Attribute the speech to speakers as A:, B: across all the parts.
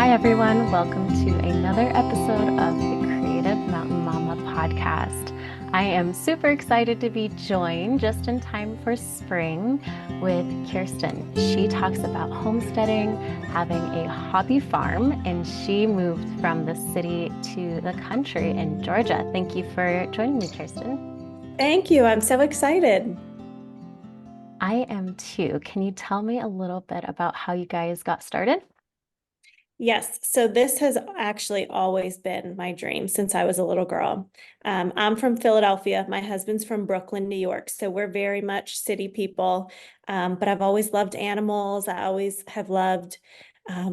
A: Hi, everyone. Welcome to another episode of the Creative Mountain Mama podcast. I am super excited to be joined just in time for spring with Kierstyn. She talks about homesteading, having a hobby farm, and she moved from the city to the country in Georgia. Thank you for joining me, Kierstyn.
B: Thank you. I'm so excited.
A: I am too. Can you tell me a little bit about how you guys got started?
B: Yes, so this has actually always been my dream since I was a little girl. I'm from Philadelphia. My husband's from Brooklyn, New York. So we're very much city people. But I've always loved animals. I always have loved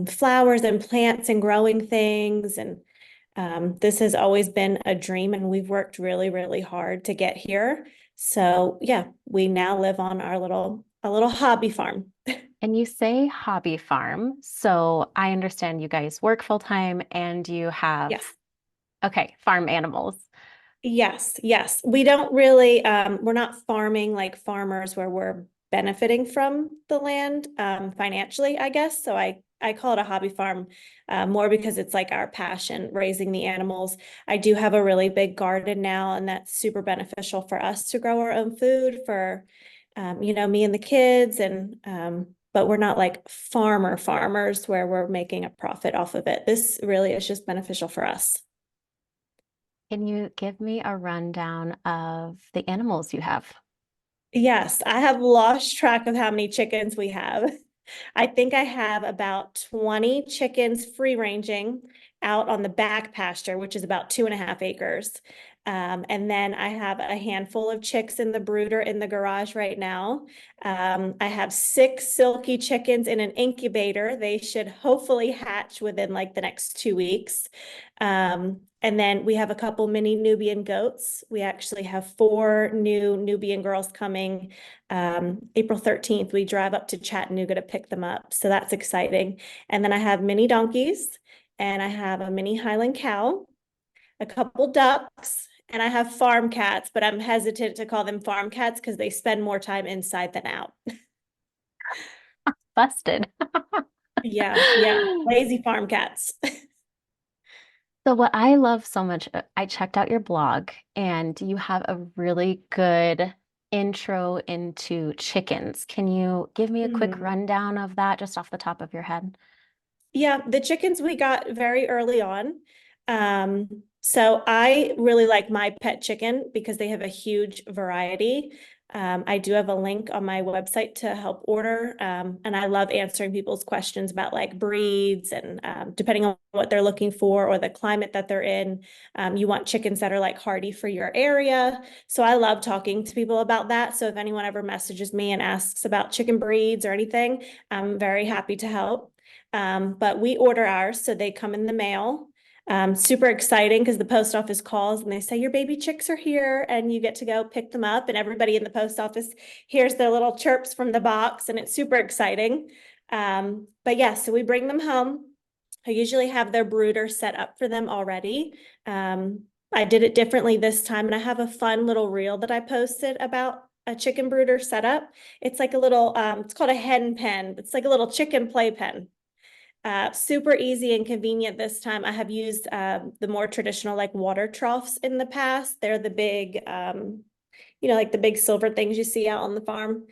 B: flowers and plants and growing things. And this has always been a dream. And we've worked really, really hard to get here. So yeah, we now live on a little hobby farm.
A: And you say hobby farm. So I understand you guys work full time and you have,
B: Yes.
A: okay, farm animals.
B: Yes, yes. We don't really, we're not farming like farmers where we're benefiting from the land financially, I guess. So I call it a hobby farm more because it's like our passion, raising the animals. I do have a really big garden now, and that's super beneficial for us to grow our own food for, me and the kids. And but we're not like farmers where we're making a profit off of it. This really is just beneficial for us.
A: Can you give me a rundown of the animals you have?
B: Yes, I have lost track of how many chickens we have. I think I have about 20 chickens free ranging out on the back pasture, which is about 2.5 acres. And then I have a handful of chicks in the brooder in the garage right now. I have 6 silky chickens in an incubator. They should hopefully hatch within like the next 2 weeks. And then we have a couple mini Nubian goats. We actually have 4 new Nubian girls coming April 13th. We drive up to Chattanooga to pick them up. So that's exciting. And then I have mini donkeys, and I have a mini Highland cow, a couple ducks, and I have farm cats, but I'm hesitant to call them farm cats because they spend more time inside than out.
A: Busted.
B: Yeah, yeah. Lazy farm cats.
A: So what I love so much, I checked out your blog and you have a really good intro into chickens. Can you give me a quick
B: Mhm.
A: rundown of that just off the top of your head?
B: Yeah, the chickens we got very early on. So I really like my pet chicken because they have a huge variety. I do have a link on my website to help order. And I love answering people's questions about like breeds and depending on what they're looking for or the climate that they're in. You want chickens that are like hardy for your area. So I love talking to people about that. So if anyone ever messages me and asks about chicken breeds or anything, I'm very happy to help. But we order ours, so they come in the mail. Super exciting because the post office calls and they say, your baby chicks are here, and you get to go pick them up. And everybody in the post office hears their little chirps from the box, and it's super exciting. But yeah, so we bring them home. I usually have their brooder set up for them already. I did it differently this time, and I have a fun little reel that I posted about a chicken brooder setup. It's like a little, it's called a hen pen. It's like a little chicken play pen. Super easy and convenient this time. I have used the more traditional like water troughs in the past. They're the big, like the big silver things you see out on the farm.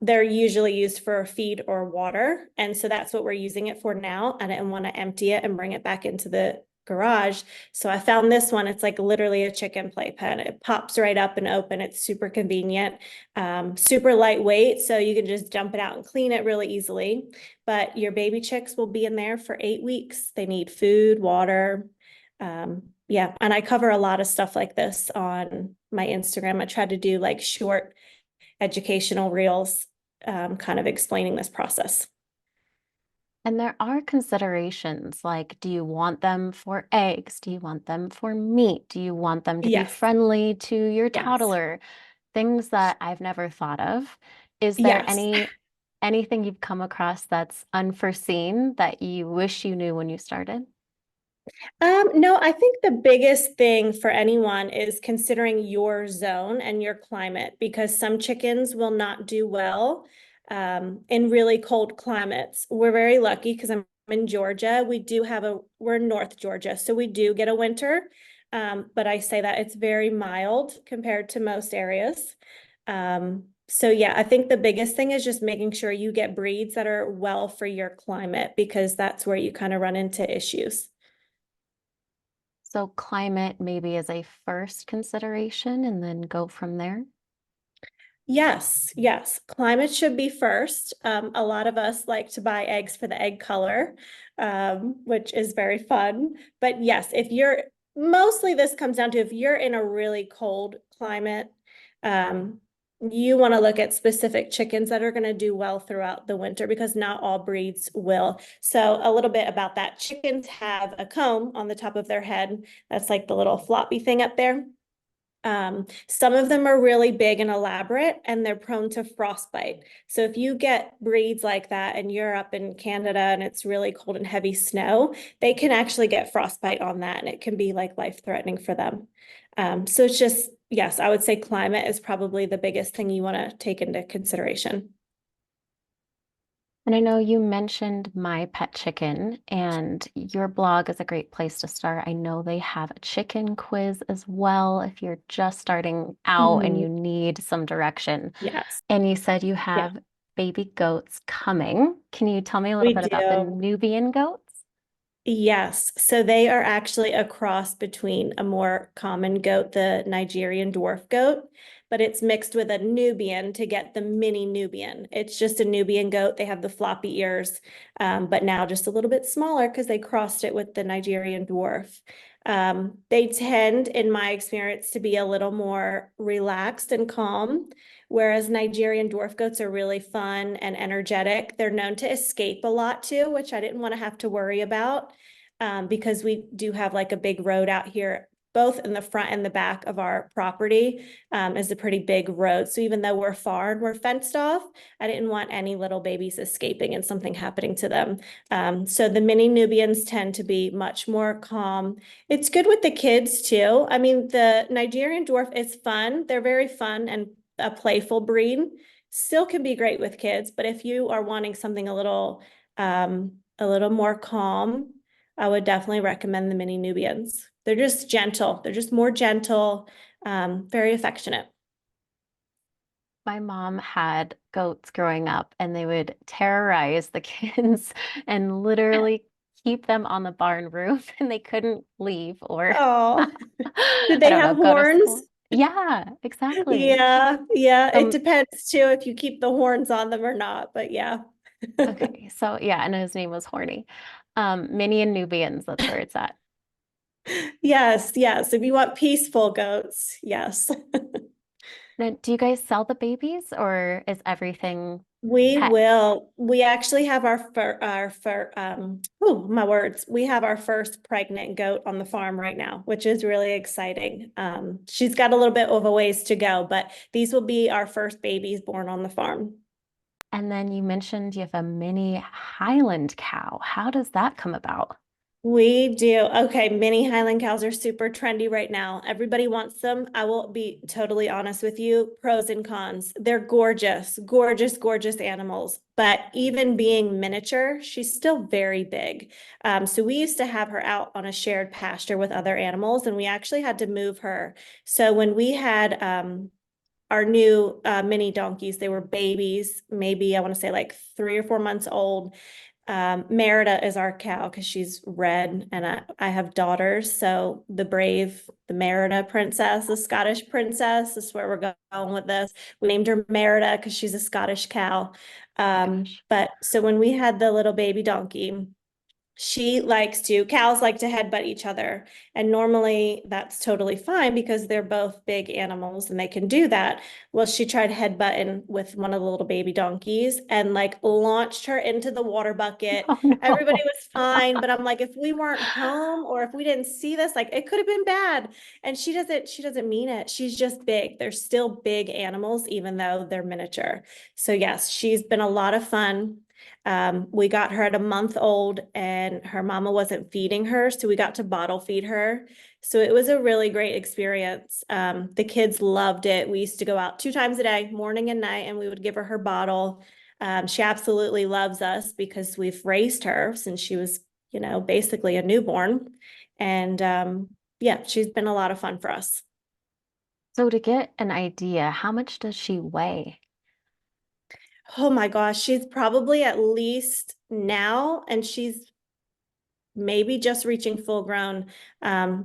B: They're usually used for feed or water. And so that's what we're using it for now. I didn't want to empty it and bring it back into the garage. So I found this one. It's like literally a chicken playpen. It pops right up and open. It's super convenient, super lightweight. So you can just dump it out and clean it really easily. But your baby chicks will be in there for 8 weeks. They need food, water. Yeah, and I cover a lot of stuff like this on my Instagram. I try to do like short educational reels, kind of explaining this process.
A: And there are considerations like, do you want them for eggs? Do you want them for meat? Do you want them to be
B: Yes,
A: friendly to your
B: yes,
A: toddler? Things that I've never thought of. Is there
B: yes.
A: anything you've come across that's unforeseen that you wish you knew when you started?
B: No, I think the biggest thing for anyone is considering your zone and your climate because some chickens will not do well in really cold climates. We're very lucky because I'm in Georgia. We're in North Georgia, so we do get a winter. But I say that it's very mild compared to most areas. So yeah, I think the biggest thing is just making sure you get breeds that are well for your climate, because that's where you kind of run into issues.
A: So climate maybe is a first consideration and then go from there.
B: Yes, yes. Climate should be first. A lot of us like to buy eggs for the egg color, which is very fun. But yes, if you're mostly this comes down to if you're in a really cold climate, you want to look at specific chickens that are going to do well throughout the winter, because not all breeds will. So a little bit about that. Chickens have a comb on the top of their head. That's like the little floppy thing up there. Some of them are really big and elaborate, and they're prone to frostbite. So if you get breeds like that and you're up in Canada and it's really cold and heavy snow, they can actually get frostbite on that, and it can be like life-threatening for them. So it's just, yes, I would say climate is probably the biggest thing you want to take into consideration.
A: And I know you mentioned My Pet Chicken, and your blog is a great place to start. I know they have a chicken quiz as well if you're just starting out and
B: Mhm.
A: you need some direction.
B: Yes.
A: And you said you
B: Yeah,
A: have baby goats coming. Can you tell me a little
B: we
A: bit about the
B: do.
A: Nubian goats?
B: Yes, so they are actually a cross between a more common goat, the Nigerian dwarf goat, but it's mixed with a Nubian to get the mini Nubian. It's just a Nubian goat. They have the floppy ears, but now just a little bit smaller because they crossed it with the Nigerian dwarf. They tend, in my experience, to be a little more relaxed and calm, whereas Nigerian dwarf goats are really fun and energetic. They're known to escape a lot too, which I didn't want to have to worry about, because we do have like a big road out here, both in the front and the back of our property, is a pretty big road. So even though we're far and we're fenced off, I didn't want any little babies escaping and something happening to them. So the mini Nubians tend to be much more calm. It's good with the kids too. I mean, the Nigerian dwarf is fun. They're very fun and a playful breed. Still can be great with kids, but if you are wanting something a little more calm, I would definitely recommend the mini Nubians. They're just gentle. They're just more gentle, very affectionate.
A: My mom had goats growing up, and they would terrorize the kids and literally keep them on the barn roof, and they couldn't leave or
B: Oh, did
A: I
B: they
A: don't
B: have
A: know, go to
B: horns?
A: school. Yeah, exactly.
B: Yeah, yeah. It
A: Um,
B: depends too if you keep the horns on them or not, but yeah.
A: okay, so yeah, and his name was Horny. Mini and Nubians, that's where it's at.
B: Yes, yes. If you want peaceful goats, yes.
A: Now, do you guys sell the babies or is everything
B: We
A: pet?
B: will. We actually have my words. We have our first pregnant goat on the farm right now, which is really exciting. She's got a little bit of a ways to go, but these will be our first babies born on the farm.
A: And then you mentioned you have a mini Highland cow. How does that come about?
B: We do. Okay, mini Highland cows are super trendy right now. Everybody wants them. I will be totally honest with you. Pros and cons. They're gorgeous, gorgeous, gorgeous animals. But even being miniature, she's still very big. So we used to have her out on a shared pasture with other animals, and we actually had to move her. So when we had our new mini donkeys, they were babies, maybe I want to say like 3 or 4 months old. Merida is our cow because she's red, and I have daughters. So the brave, the Merida princess, the Scottish princess, this is where we're going with this. We named her Merida because she's a Scottish cow.
A: Gosh.
B: But so when we had the little baby donkey, cows like to headbutt each other. And normally that's totally fine because they're both big animals and they can do that. Well, she tried headbutting with one of the little baby donkeys and like launched her into the water bucket.
A: Oh
B: Everybody
A: no.
B: was fine, but I'm like, if we weren't home or if we didn't see this, like it could have been bad. And she doesn't mean it. She's just big. They're still big animals, even though they're miniature. So yes, she's been a lot of fun. We got her at a month old and her mama wasn't feeding her, so we got to bottle feed her. So it was a really great experience. The kids loved it. We used to go out 2 times a day, morning and night, and we would give her bottle. She absolutely loves us because we've raised her since she was, basically a newborn. And yeah, she's been a lot of fun for us.
A: So to get an idea, how much does she weigh?
B: Oh my gosh, she's probably at least now, and she's maybe just reaching full grown.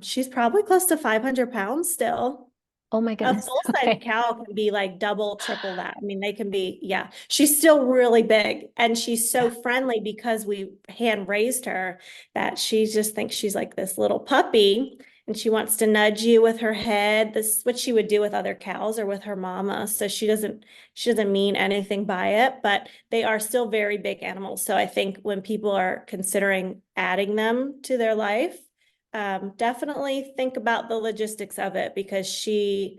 B: She's probably close to 500 pounds still.
A: Oh my
B: A
A: goodness.
B: full-size
A: Okay.
B: cow can be like double, triple that. I mean, they can be, yeah. She's still really big and she's so
A: Yeah.
B: friendly because we hand raised her that she just thinks she's like this little puppy and she wants to nudge you with her head. This is what she would do with other cows or with her mama. So she doesn't mean anything by it, but they are still very big animals. So I think when people are considering adding them to their life, definitely think about the logistics of it because she's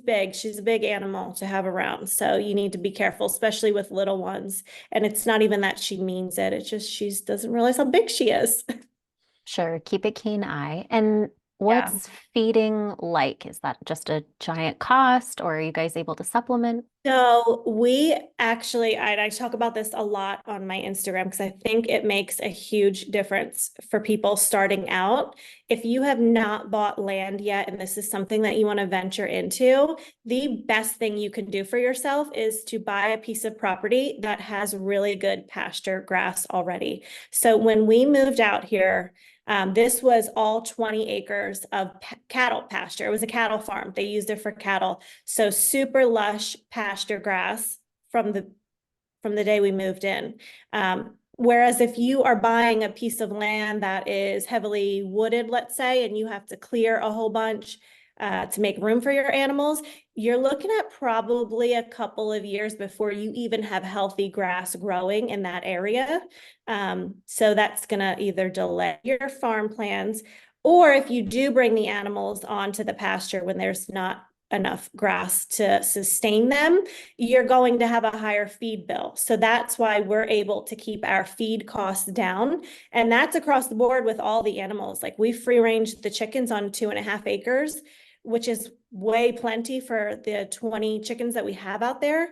B: big. She's a big animal to have around. So you need to be careful, especially with little ones. And it's not even that she means it. It's just she doesn't realize how big she is.
A: Sure. Keep a keen eye. And
B: Yeah.
A: what's feeding like? Is that just a giant cost, or are you guys able to supplement?
B: So we actually, I talk about this a lot on my Instagram because I think it makes a huge difference for people starting out. If you have not bought land yet, and this is something that you want to venture into, the best thing you can do for yourself is to buy a piece of property that has really good pasture grass already. So when we moved out here, this was all 20 acres of cattle pasture. It was a cattle farm. They used it for cattle. So super lush pasture grass from the day we moved in. Whereas if you are buying a piece of land that is heavily wooded, let's say, and you have to clear a whole bunch to make room for your animals, you're looking at probably a couple of years before you even have healthy grass growing in that area. So that's going to either delay your farm plans, or if you do bring the animals onto the pasture when there's not enough grass to sustain them, you're going to have a higher feed bill. So that's why we're able to keep our feed costs down. And that's across the board with all the animals. Like we free range the chickens on 2.5 acres, which is way plenty for the 20 chickens that we have out there.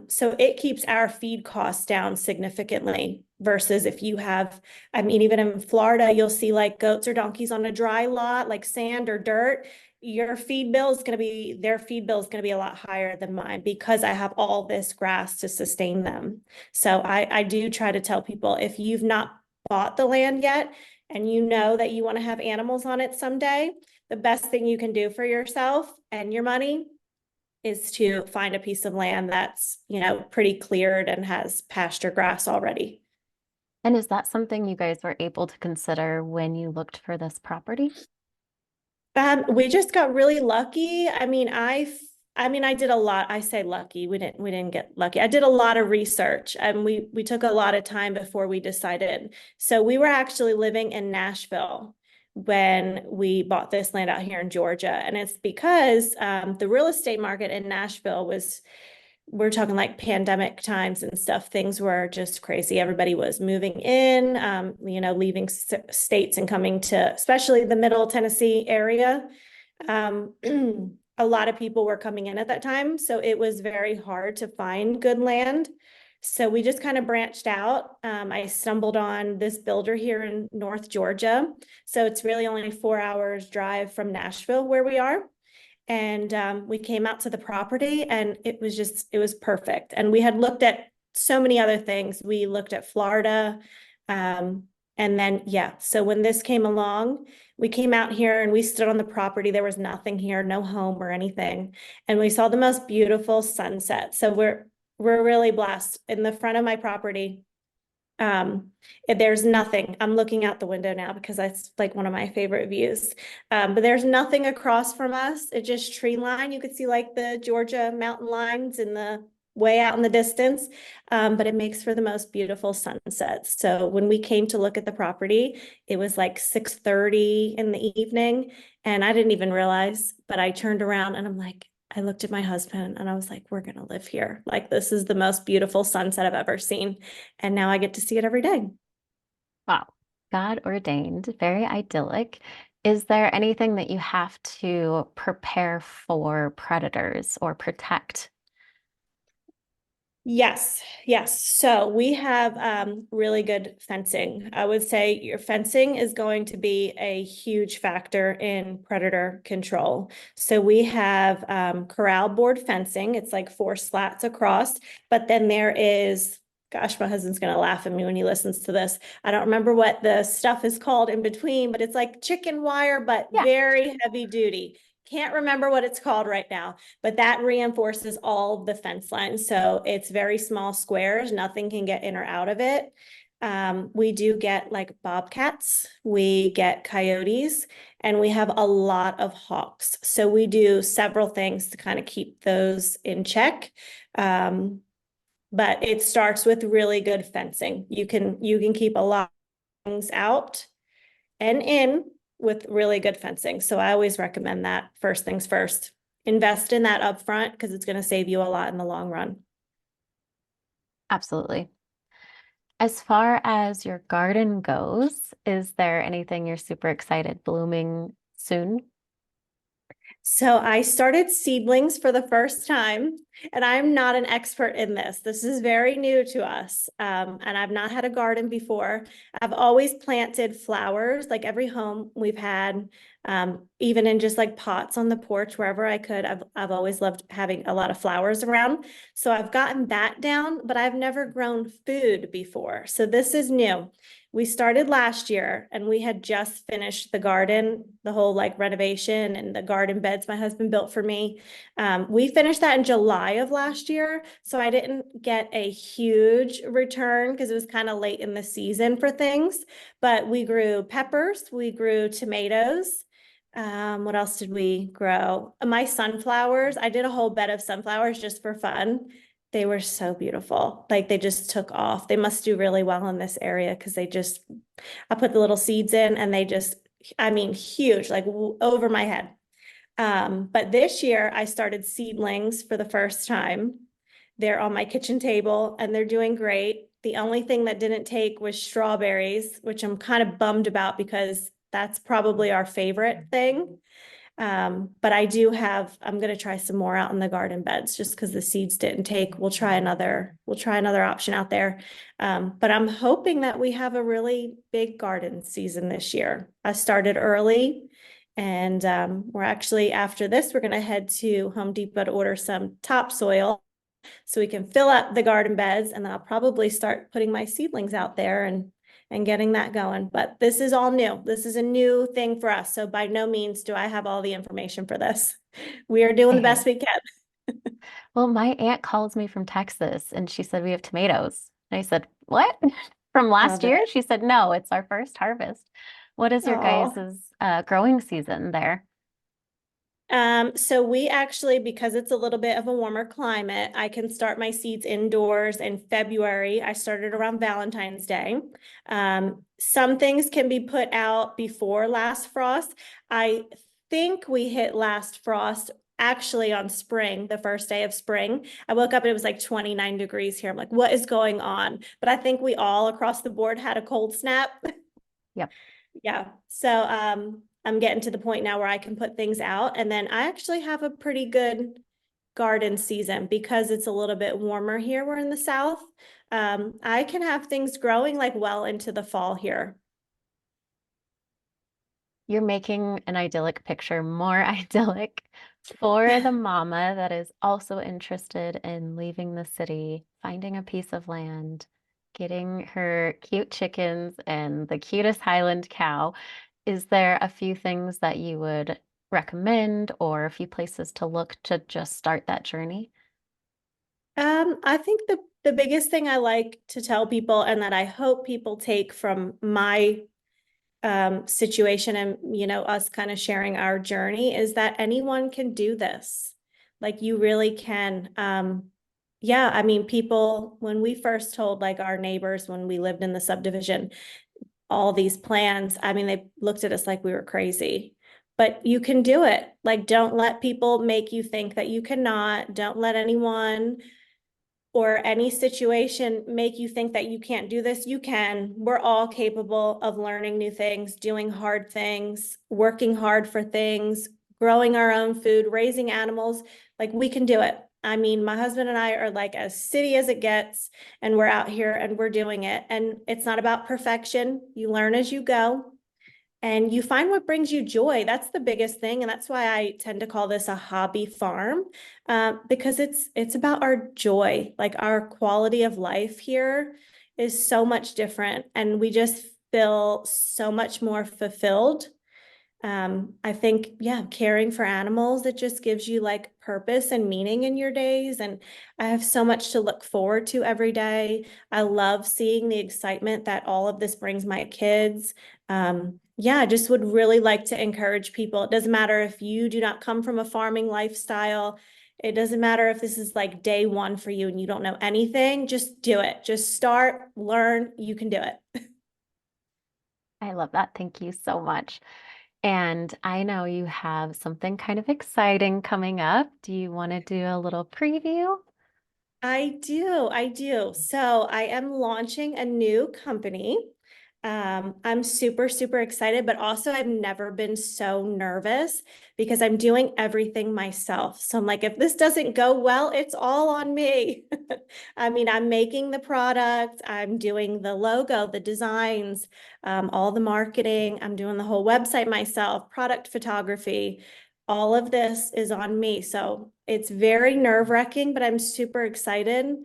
B: So it keeps our feed costs down significantly versus if you have, I mean, even in Florida, you'll see like goats or donkeys on a dry lot, like sand or dirt. Your feed bill is going to be, their feed bill is going to be a lot higher than mine because I have all this grass to sustain them. So I do try to tell people if you've not bought the land yet and you know that you want to have animals on it someday, the best thing you can do for yourself and your money is to find a piece of land that's, pretty cleared and has pasture grass already.
A: And is that something you guys were able to consider when you looked for this property?
B: We just got really lucky. I mean, I did a lot. I say lucky. We didn't get lucky. I did a lot of research and we took a lot of time before we decided. So we were actually living in Nashville when we bought this land out here in Georgia. And it's because the real estate market in Nashville was, we're talking like pandemic times and stuff. Things were just crazy. Everybody was moving in, leaving states and coming to, especially the middle Tennessee area. Um, a lot of people were coming in at that time. So it was very hard to find good land. So we just kind of branched out. I stumbled on this builder here in North Georgia. So it's really only 4 hours drive from Nashville where we are. And we came out to the property and it was perfect. And we had looked at so many other things. We looked at Florida. And then, yeah, so when this came along, we came out here and we stood on the property. There was nothing here, no home or anything. And we saw the most beautiful sunset. So we're really blessed. In the front of my property, there's nothing. I'm looking out the window now because that's like one of my favorite views. But there's nothing across from us. It's just tree line. You could see like the Georgia mountain lines in the way out in the distance. But it makes for the most beautiful sunsets. So when we came to look at the property, it was like 6:30 in the evening and I didn't even realize, but I turned around and I'm like, I looked at my husband and I was like, we're going to live here. Like, this is the most beautiful sunset I've ever seen. And now I get to see it every day.
A: Wow. God ordained, very idyllic. Is there anything that you have to prepare for predators or protect?
B: Yes, yes. So we have really good fencing. I would say your fencing is going to be a huge factor in predator control. So we have corral board fencing. It's like 4 slats across, but then there is, gosh, my husband's gonna laugh at me when he listens to this. I don't remember what the stuff is called in between, but it's like chicken wire, but
A: Yeah.
B: very heavy duty. Can't remember what it's called right now, but that reinforces all of the fence lines. So it's very small squares. Nothing can get in or out of it. We do get like bobcats, we get coyotes, and we have a lot of hawks. So we do several things to kind of keep those in check. Um, but it starts with really good fencing. You can keep a lot of things out and in with really good fencing. So I always recommend that first things first. Invest in that upfront because it's going to save you a lot in the long run.
A: Absolutely. As far as your garden goes, is there anything you're super excited blooming soon?
B: So I started seedlings for the first time, and I'm not an expert in this. This is very new to us. And I've not had a garden before. I've always planted flowers, like every home we've had, even in just like pots on the porch, wherever I could. I've always loved having a lot of flowers around. So I've gotten that down, but I've never grown food before. So this is new. We started last year and we had just finished the garden, the whole like renovation and the garden beds my husband built for me. We finished that in July of last year. So I didn't get a huge return because it was kind of late in the season for things. But we grew peppers, we grew tomatoes. What else did we grow? My sunflowers, I did a whole bed of sunflowers just for fun. They were so beautiful. Like they just took off. They must do really well in this area because I put the little seeds in and they just, I mean, huge, like over my head. But this year I started seedlings for the first time. They're on my kitchen table and they're doing great. The only thing that didn't take was strawberries, which I'm kind of bummed about because that's probably our favorite thing. But I'm going to try some more out in the garden beds just because the seeds didn't take. We'll try another option out there. But I'm hoping that we have a really big garden season this year. I started early and we're actually, after this, we're going to head to Home Depot to order some topsoil so we can fill up the garden beds, and then I'll probably start putting my seedlings out there and getting that going. But this is all new. This is a new thing for us. So by no means do I have all the information for this. We are doing the best
A: Hey.
B: we can.
A: Well, my aunt calls me from Texas and she said we have tomatoes. And I said, "What?" From last
B: Love
A: year?
B: it.
A: She said, "No, it's our first harvest." What is your
B: Oh.
A: guys' growing season there?
B: So we actually, because it's a little bit of a warmer climate, I can start my seeds indoors in February. I started around Valentine's Day. Some things can be put out before last frost. I think we hit last frost actually on spring, the first day of spring. I woke up and it was like 29 degrees here. I'm like, what is going on? But I think we all across the board had a cold snap.
A: Yep.
B: Yeah. So I'm getting to the point now where I can put things out. And then I actually have a pretty good garden season because it's a little bit warmer here. We're in the South. I can have things growing like well into the fall here.
A: You're making an idyllic picture more idyllic for the mama that is also interested in leaving the city, finding a piece of land, getting her cute chickens and the cutest Highland cow. Is there a few things that you would recommend or a few places to look to just start that journey?
B: I think the biggest thing I like to tell people and that I hope people take from my situation and us kind of sharing our journey is that anyone can do this. Like you really can. Yeah, I mean, people, when we first told like our neighbors when we lived in the subdivision, all these plans, I mean, they looked at us like we were crazy. But you can do it. Like, don't let people make you think that you cannot. Don't let anyone or any situation make you think that you can't do this. You can. We're all capable of learning new things, doing hard things, working hard for things, growing our own food, raising animals. Like we can do it. I mean, my husband and I are like as city as it gets, and we're out here and we're doing it. And it's not about perfection. You learn as you go and you find what brings you joy. That's the biggest thing. And that's why I tend to call this a hobby farm, because it's about our joy. Like our quality of life here is so much different. And we just feel so much more fulfilled. I think, yeah, caring for animals, it just gives you like purpose and meaning in your days. And I have so much to look forward to every day. I love seeing the excitement that all of this brings my kids. Yeah, I just would really like to encourage people. It doesn't matter if you do not come from a farming lifestyle. It doesn't matter if this is like day one for you and you don't know anything, just do it. Just start, learn, you can do it.
A: I love that. Thank you so much. And I know you have something kind of exciting coming up. Do you want to do a little preview?
B: I do. I do. So I am launching a new company. I'm super, super excited, but also I've never been so nervous because I'm doing everything myself. So I'm like, if this doesn't go well, it's all on me. I mean, I'm making the product, I'm doing the logo, the designs, all the marketing, I'm doing the whole website myself, product photography. All of this is on me. So it's very nerve-wracking, but I'm super excited.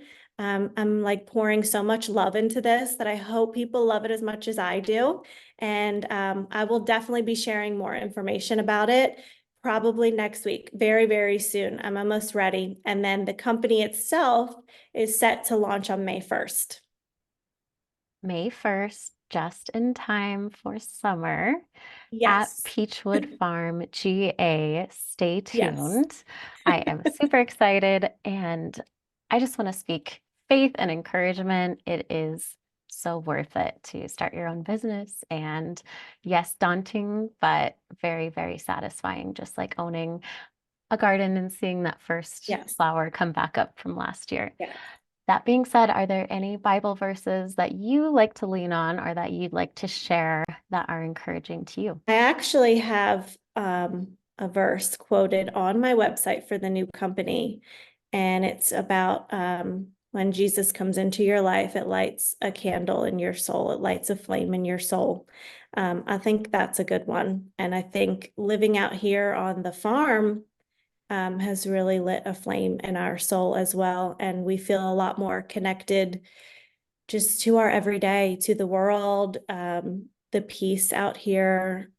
B: I'm like pouring so much love into this that I hope people love it as much as I do. And I will definitely be sharing more information about it probably next week, very, very soon. I'm almost ready. And then the company itself is set to launch on May 1st.
A: May 1st, just in time for summer at
B: Yes.
A: Peachwood Farm, GA. Stay
B: Yes.
A: tuned. I am super excited and I just want to speak faith and encouragement. It is so worth it to start your own business. And yes, daunting, but very, very satisfying, just like owning a garden and seeing that first
B: Yes.
A: flower come back up from last year.
B: Yes.
A: That being said, are there any Bible verses that you like to lean on or that you'd like to share that are encouraging to you?
B: I actually have a verse quoted on my website for the new company, and it's about when Jesus comes into your life, it lights a candle in your soul, it lights a flame in your soul. I think that's a good one. And I think living out here on the farm has really lit a flame in our soul as well. And we feel a lot more connected just to our everyday, to the world, the peace out here.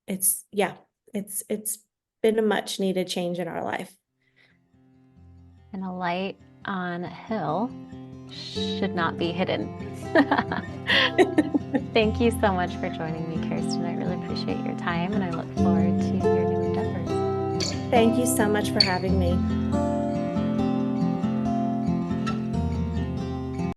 B: It's yeah, it's been a much needed change in our life.
A: And a light on a hill should not be hidden. Thank you so much for joining me, Kierstyn. I really appreciate your time and I look forward to your new endeavors.
B: Thank you so much for having me.